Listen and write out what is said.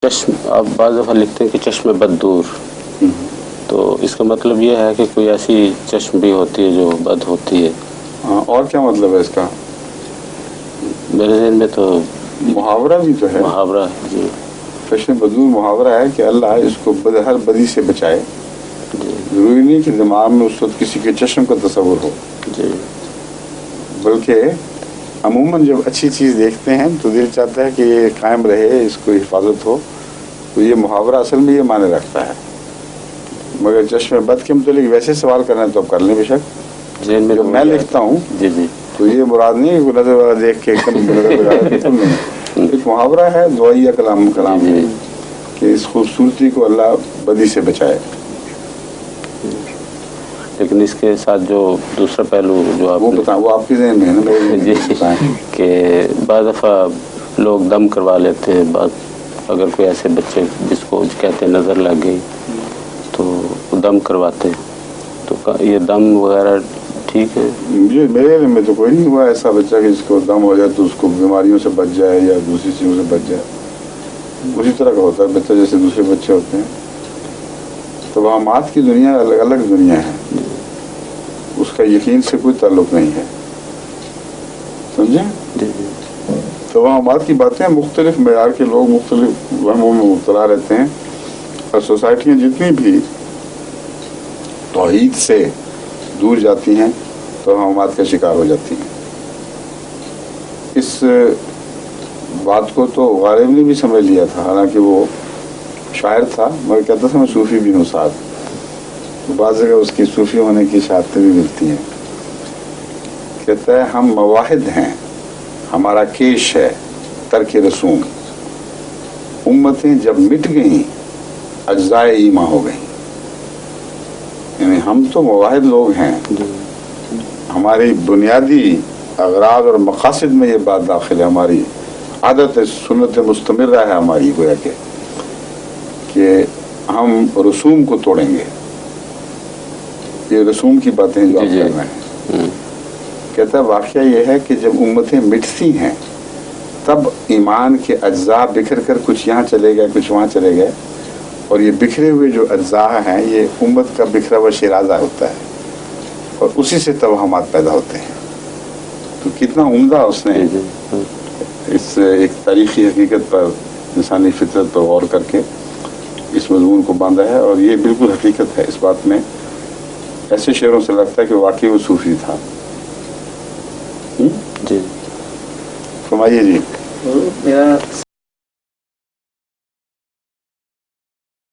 चश्म आप बाज़ दफ़ा लिखते हैं कि चश्मे बद दूर, तो इसका मतलब ये है कि कोई ऐसी चश्म भी होती है जो बद होती है। हाँ, और क्या मतलब है इसका? मेरे ज़हन में तो मुहावरा भी तो है। मुहावरा है जी। चश्मे बदूर मुहावरा है कि अल्लाह इसको हर बदी से बचाए। जी ज़रूरी नहीं कि दिमाग में उस वक्त किसी के चश्म का तस्वुर हो, जी बल्कि अमूमन जब अच्छी चीज़ देखते हैं तो दिल चाहता है कि ये कायम रहे, इसको हिफाजत हो। तो ये मुहावरा असल में ये माने रखता है। मगर चश्मे बद के मतलब वैसे सवाल करना है तो आप कर लें बेशक। ज़हन में जब तो मैं वही लिखता हूँ जी जी तो ये मुराद नहीं है कि नज़र वाला देख के एकदम नज़र लगा रहा है, बिल्कुल नहीं। एक मुहावरा है, दुआइया कलाम जी है कि इस खूबसूरती को अल्लाह बदी से बचाए। लेकिन इसके साथ जो दूसरा पहलू जो आप वो बताएं, वो आपके ज़हन में है ना, मेरे जी बताएं। कि बाज़ दफ़ा लोग दम करवा लेते हैं, अगर कोई ऐसे बच्चे जिसको कहते हैं नज़र लग गई तो वो दम करवाते हैं, तो ये दम वगैरह ठीक है? मुझे मेरे इल्म में तो कोई नहीं हुआ ऐसा बच्चा कि जिसको दम हो जाए तो उसको बीमारियों से बच जाए या दूसरी चीज़ों से बच जाए। उसी तरह का होता है बच्चा जैसे दूसरे बच्चे होते हैं। तो तवहमात की दुनिया अलग अलग दुनिया है, उसका यकीन से कोई ताल्लुक़ नहीं है, समझे? तवहमात की बातें मुख्तलिफ मेयार के लोग मुख्तलिफ वहमों में मुब्तला रहते हैं, और सोसाइटियाँ जितनी भी तौहीद से दूर जाती हैं तवहमात का शिकार हो जाती हैं। इस बात को तो गालिब ने भी समझ लिया था, हालांकि वो शायर था मगर कहता था मैं सूफ़ी भी हूँ साथ। तो बाज़ जगह उसकी सूफ़ी होने की शहादतें भी मिलती हैं। कहता है हम मवाहिद हैं, हमारा केश है तर्क रसूम, उम्मतें जब मिट गईं अज्जाए ईमा हो गईं। यानी हम तो मवाहिद लोग हैं, हमारी बुनियादी अगराज और मकासद में ये बात दाखिल है, हमारी आदत सुन्नत मुस्तमिर है हमारी, गोया कि हम रसूम को तोड़ेंगे। ये रसूम की बातें जो आप कर रहे हैं। कहता है वाक़या ये है कि जब उम्मतें मिटती हैं तब ईमान के अज्जा बिखर कर कुछ यहाँ चले गए कुछ वहाँ चले गए, और ये बिखरे हुए जो अज्जा हैं ये उम्मत का बिखरा हुआ शिराजा होता है, और उसी से तवहमात पैदा होते हैं। तो कितना उम्दा उसने इस एक तारीख़ी हकीकत पर, इंसानी फितरत पर गौर करके इस मज़मून को बांधा है, और ये बिल्कुल हकीकत है। इस बात में ऐसे शेरों से लगता है कि वाकई वो सूफ़ी था। जी फरमाइए जी।